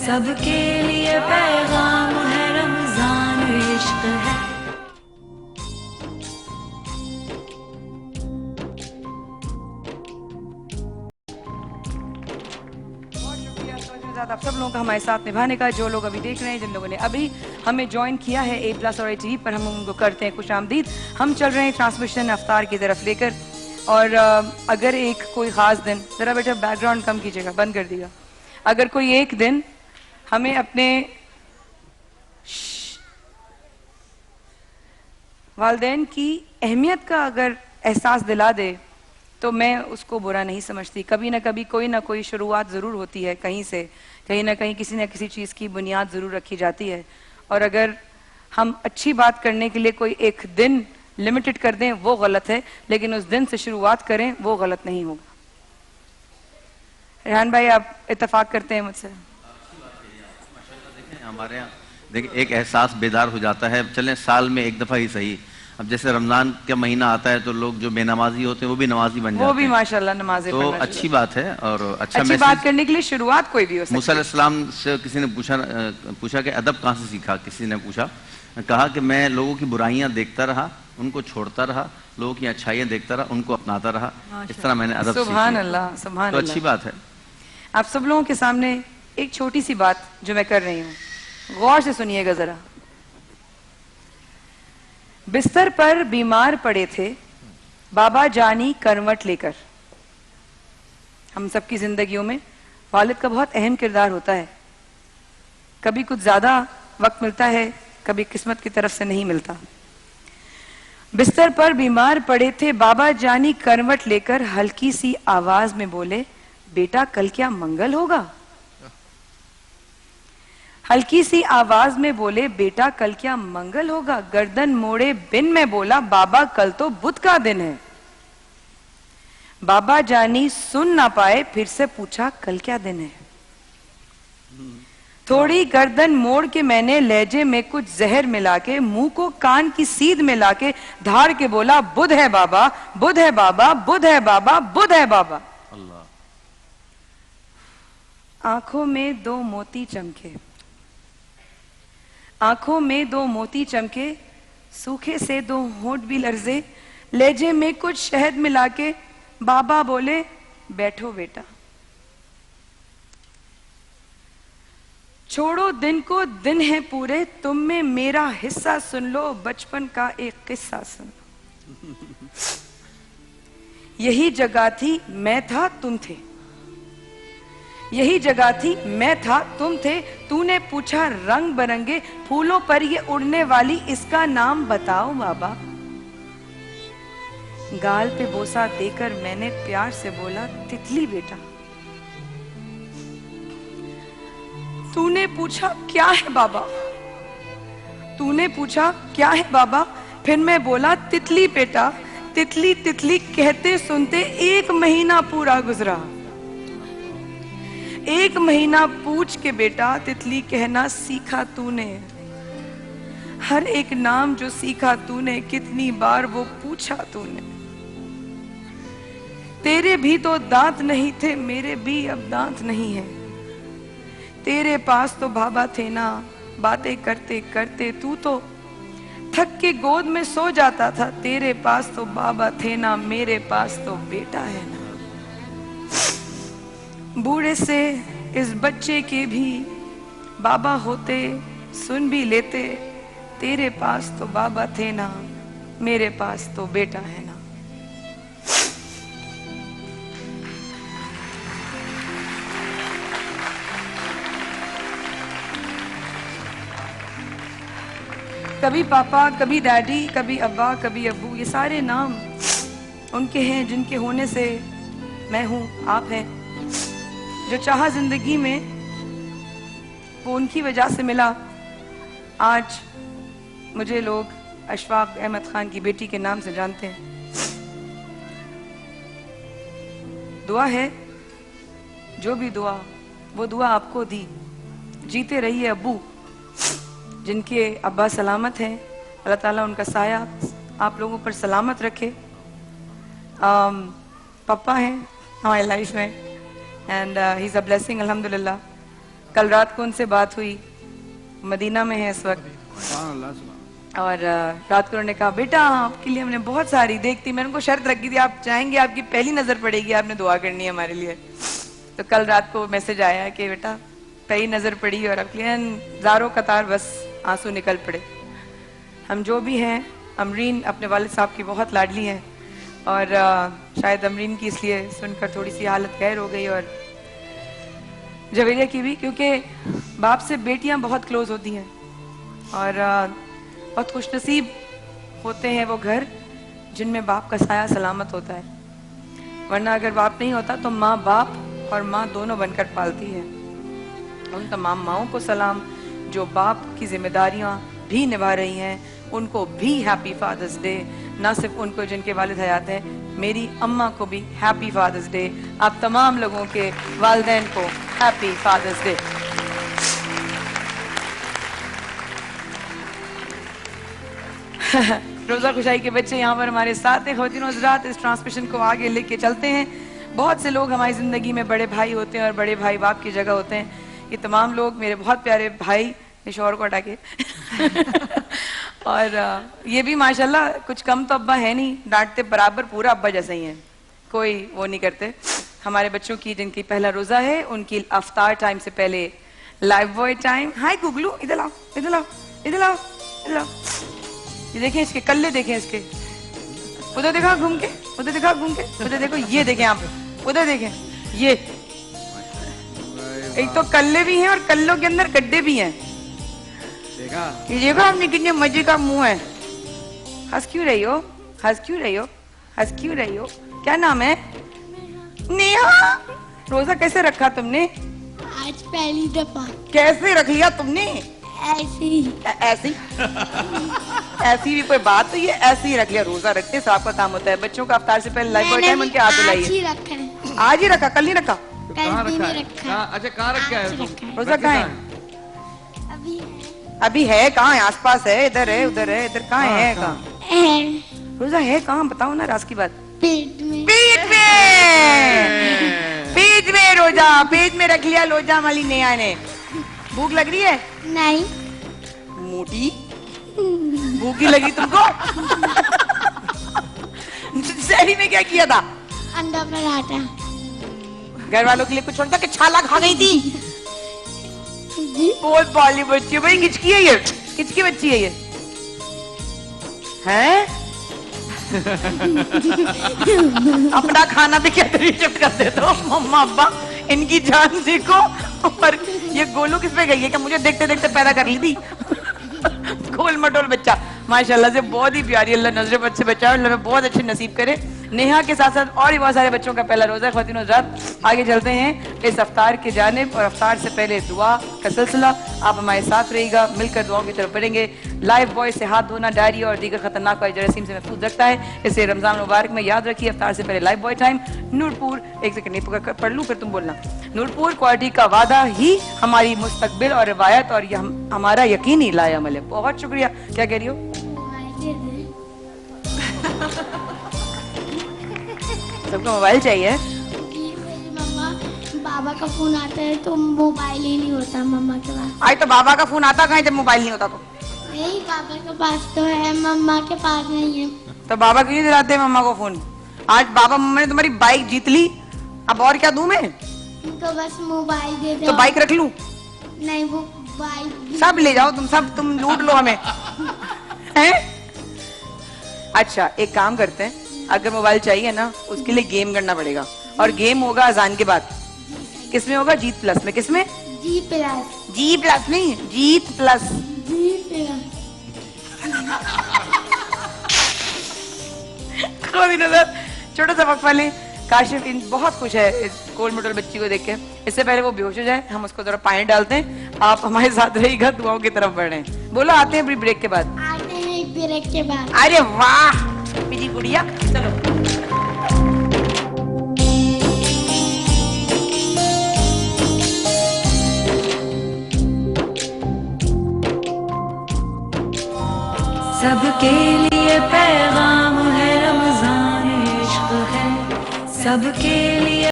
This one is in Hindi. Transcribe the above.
सबके लिए पैगाम है, रमजान इश्क है। आप सब लोगों का हमारे साथ निभाने का, जो लोग अभी देख रहे हैं, जिन लोगों ने अभी हमें ज्वाइन किया है A+ और ATV पर, हम उनको करते हैं खुशामदीद। हम चल रहे हैं ट्रांसमिशन अफ्तार की तरफ लेकर, और अगर एक कोई ख़ास दिन, ज़रा बेटा बैकग्राउंड कम कीजिएगा, बंद कर दिया। अगर कोई एक दिन हमें अपने वालिदैन की अहमियत का अगर एहसास दिला दे, तो मैं उसको बुरा नहीं समझती। कभी ना कभी कोई ना कोई शुरुआत ज़रूर होती है, कहीं से कहीं ना कहीं किसी न किसी चीज़ की बुनियाद ज़रूर रखी जाती है। और अगर हम अच्छी बात करने के लिए कोई एक दिन लिमिटेड कर दें, वो गलत है, लेकिन उस दिन से शुरुआत करें, वो गलत नहीं होगा। रेहान भाई, आप इत्तेफाक करते हैं मुझसे? हमारे यहाँ देखिए एक एहसास बेदार हो जाता है, चलें साल में एक दफ़ा ही सही। अब जैसे रमज़ान का महीना आता है तो लोग जो बेनमाजी होते हैं वो भी नमाजी बन जाते हैं, वो भी माशाल्लाह नमाज़ें तो अच्छी बात है। और अच्छी बात करने के लिए शुरुआत कोई भी हो सकती है। मूसा अलैहिस्सलाम से किसी ने पूछा कि अदब कहाँ से सीखा। किसी ने पूछा, कहा कि मैं लोगों की बुराइयां देखता रहा, उनको छोड़ता रहा, लोगों की अच्छाइयां देखता रहा, उनको अपनाता रहा, इस तरह मैंने अदब सीखा। सुभान अल्लाह, सुभान अल्लाह। तो अच्छी बात है। आप सब लोगों के सामने एक छोटी सी बात जो मैं कर रही हूँ, गौर से सुनिएगा जरा। बिस्तर पर बीमार पड़े थे बाबा जानी करवट लेकर। हम सबकी जिंदगियों में वालिद का बहुत अहम किरदार होता है। कभी कुछ ज्यादा वक्त मिलता है, कभी किस्मत की तरफ से नहीं मिलता। बिस्तर पर बीमार पड़े थे बाबा जानी करवट लेकर, हल्की सी आवाज में बोले, बेटा कल क्या मंगल होगा? हल्की सी आवाज में बोले, बेटा कल क्या मंगल होगा? गर्दन मोड़े बिन में बोला, बाबा कल तो बुध का दिन है। बाबा जानी सुन ना पाए, फिर से पूछा, कल क्या दिन है? थोड़ी गर्दन मोड़ के मैंने लहजे में कुछ जहर मिला के, मुंह को कान की सीध मिला के धार के बोला, बुध है बाबा, बुध है बाबा, बुध है बाबा, बुध है बाबा। आंखों में दो मोती चमके, आंखों में दो मोती चमके, सूखे से दो होंठ भी लर्जे, लहजे में कुछ शहद मिला के बाबा बोले, बैठो बेटा। छोड़ो दिन को, दिन है पूरे, तुम में मेरा हिस्सा सुन लो, बचपन का एक किस्सा सुन लो। यही जगह थी, मैं था, तुम थे। यही जगह थी, मैं था, तुम थे। तूने पूछा रंग बरंगे फूलों पर ये उड़ने वाली, इसका नाम बताओ बाबा। गाल पे बोसा देकर मैंने प्यार से बोला, तितली बेटा। तूने पूछा क्या है बाबा? तूने पूछा क्या है बाबा? फिर मैं बोला, तितली बेटा। तितली तितली कहते सुनते 1 महीना पूरा गुजरा। 1 महीना पूछ के बेटा तितली कहना सीखा तूने। हर एक नाम जो सीखा तूने, कितनी बार वो पूछा तूने। तेरे भी तो दांत नहीं थे, मेरे भी अब दांत नहीं है। तेरे पास तो बाबा थे ना, बातें करते करते तू तो थक के गोद में सो जाता था। तेरे पास तो बाबा थे ना, मेरे पास तो बेटा है ना। बूढ़े से इस बच्चे के भी बाबा होते, सुन भी लेते। तेरे पास तो बाबा थे ना, मेरे पास तो बेटा है ना। कभी पापा, कभी डैडी, कभी अब्बा, कभी अब्बू, ये सारे नाम उनके हैं जिनके होने से मैं हूं, आप हैं। जो चाहा जिंदगी में वो उनकी वजह से मिला। आज मुझे लोग अशफाक अहमद खान की बेटी के नाम से जानते हैं। दुआ है, जो भी दुआ, वो दुआ आपको दी। जीते रहिए अब्बू, जिनके अब्बा सलामत हैं। अल्लाह ताला उनका साया आप लोगों पर सलामत रखे। पापा हैं हमारी लाइफ में, and he is a blessing अल्हम्दुलिल्लाह। कल रात को उनसे बात हुई, मदीना में है इस वक्त, और रात को उन्होंने कहा बेटा आपके लिए हमने बहुत सारी देखती, मैंने उनको शर्त रखी थी आप चाहेंगे आपकी पहली नजर पड़ेगी, आपने दुआ करनी है हमारे लिए। तो कल रात को मैसेज आया कि बेटा पहली नजर पड़ी और आपके लिए ज़ारो कतार बस आंसू निकल पड़े। हम जो भी हैं, अमरीन अपने वालिद साहब की बहुत लाडली हैं, और शायद अमरीन की इसलिए सुनकर थोड़ी सी हालत गैर हो गई, और जवेरिया की भी, क्योंकि बाप से बेटियां बहुत क्लोज होती हैं, और बहुत खुशनसीब होते हैं वो घर जिनमें बाप का साया सलामत होता है, वरना अगर बाप नहीं होता तो माँ बाप और माँ दोनों बनकर पालती है। उन तमाम माओं को सलाम जो बाप की जिम्मेदारियां भी निभा रही हैं, उनको भी हैप्पी फादर्स डे। ना सिर्फ उनको जिनके वालिद हयात हैं, मेरी अम्मा को भी हैप्पी फादर्स डे। आप तमाम लोगों के वालिदैन को हैप्पी फादर्स डे। रोजा खुशाई के बच्चे यहाँ पर हमारे साथ हैं। ख़वातीन हज़रात, इस ट्रांसमिशन को आगे लेके चलते हैं। बहुत से लोग हमारी ज़िंदगी में बड़े भाई होते हैं और बड़े भाई बाप की जगह होते हैं। ये तमाम लोग मेरे बहुत प्यारे भाई, इस शोर को हटा के और ये भी माशाल्लाह कुछ कम तो अब्बा है नहीं, डांटते बराबर पूरा अब्बा जैसे ही हैं, कोई वो नहीं करते। हमारे बच्चों की जिनकी पहला रोज़ा है, उनकी अफ्तार टाइम से पहले लाइव बॉय टाइम। हाय गुगलू, इधर आओ, इधर आओ, इधर आओ, इधर आओ। ये देखें इसके कल्ले, देखें इसके, उधर देखा घूम के, उधर देखा घूम के, उधर देखो, ये देखें आप, उधर देखें, ये एक तो कल्ले भी हैं और कल्लों के अंदर गड्ढे भी हैं। ये देखो आपने कितने मजे का मुंह है। हंस क्यों रही हो, हंस क्यों रही हो, हंस क्यों रही हो? क्या नाम है? नेहा। रोजा कैसे रखा तुमने? आज पहली दफा। कैसे रख लिया तुमने? ऐसी ऐसी ऐसी भी कोई बात तो ये ऐसे ही रख लिया। रोजा रखते साहब का काम होता है। बच्चों का अफ्तार से पहले लाइफ बॉय टाइम उनके हाथ आज ही धुलाइए। रखा है। आज ही रखा, कल नहीं रखा? कल भी नहीं रखा है। अच्छा कहाँ रखा आज है? रखा है। रोजा कहाँ है? अभी है। अभी है कहाँ है? आसपास है, इधर है, उधर है, इधर कहाँ है? कहाँ है। रोजा है कहाँ? बताओ ना राज की बात। पेट में। पेट में, पेट में रोजा, पेट में रख लिया रोजा वाली नेहा ने। भूख लग रही है? नहीं। मोटी भूख ही लगी तुमको? शहरी में क्या किया था? अंडा पराठा। घर वालों के लिए कुछ छोटा कि छाला खा गई थी? जी। बहुत पाली बच्ची है भाई, किचकी है ये, किचकी बच्ची है ये, हैं? अपना खाना भी क्या शिफ्ट कर दे दो मम्मा अब्बा, इनकी जान देखो। और ये गोलू किस पे गई है? क्या मुझे देखते देखते पैदा कर ली थी? गोल मटोल बच्चा माशाल्लाह से बहुत ही प्यारी, अल्लाह नजर बद से बचाए, अल्लाह में बहुत अच्छे नसीब करे। नेहा के साथ साथ और भी बहुत सारे बच्चों का पहला रोजा। ख़वातीन हज़रात, आगे चलते हैं इस अफ्तार की जानिब, और अफ्तार से पहले दुआ का सिलसिला। आप हमारे साथ रहिएगा, मिलकर दुआओं की तरफ बढ़ेंगे। लाइफ बॉय से हाथ धोना डायरी और दीगर खतरनाक जरासीम से महफूज रखता है। इसे रमजान मुबारक में याद रखिए। अफ्तार से पहले लाइफ बॉय टाइम। नूरपुर, एक सेकंड नहीं पढ़ लूँ फिर तुम बोलना। नूरपुर क्वालिटी का वादा ही हमारी मुस्तकबिल और रिवायत और हमारा यकीनी लायामल है। बहुत शुक्रिया। क्या कह रही हो? सबको मोबाइल चाहिए? मम्मा, बाबा का फोन आता है तो मोबाइल ही नहीं होता मम्मा के पास। आज तो बाबा का फोन आता कहाँ जब मोबाइल नहीं होता तो? नहीं, बाबा के पास तो है, मम्मा के पास नहीं है। तो बाबा क्यों नहीं दिलाते मम्मा को फोन? आज बाबा मम्मा ने तुम्हारी बाइक जीत ली, अब और क्या दूं मैं? उनको बस मोबाइल दे दो। तो बाइक रख लूं? नहीं, वो बाइक सब ले जाओ तुम, सब तुम लूट लो हमें, हैं? अच्छा एक काम करते हैं, अगर मोबाइल चाहिए ना उसके लिए गेम करना पड़ेगा, और गेम होगा अजान के बाद। किसमें होगा? जीत प्लस में। किसमें? जी प्लस। जी प्लस नहीं, जीत प्लस। जी प्लस। छोटा सा वक्फा लें। काशिफ इन बहुत खुश है इस गोल मोटल बच्ची को देख के। इससे पहले वो बेहोश हो जाए, हम उसको जरा पानी डालते हैं। आप हमारे साथ रहिएगा, दुआओं की तरफ बढ़ रहे हैं। बोलो आते हैं ब्रेक के बाद। आते हैं एक ब्रेक के बाद। अरे वाह मेरी गुड़िया, चलो। सबके लिए पैगाम है, रमजान इश्क है सबके लिए।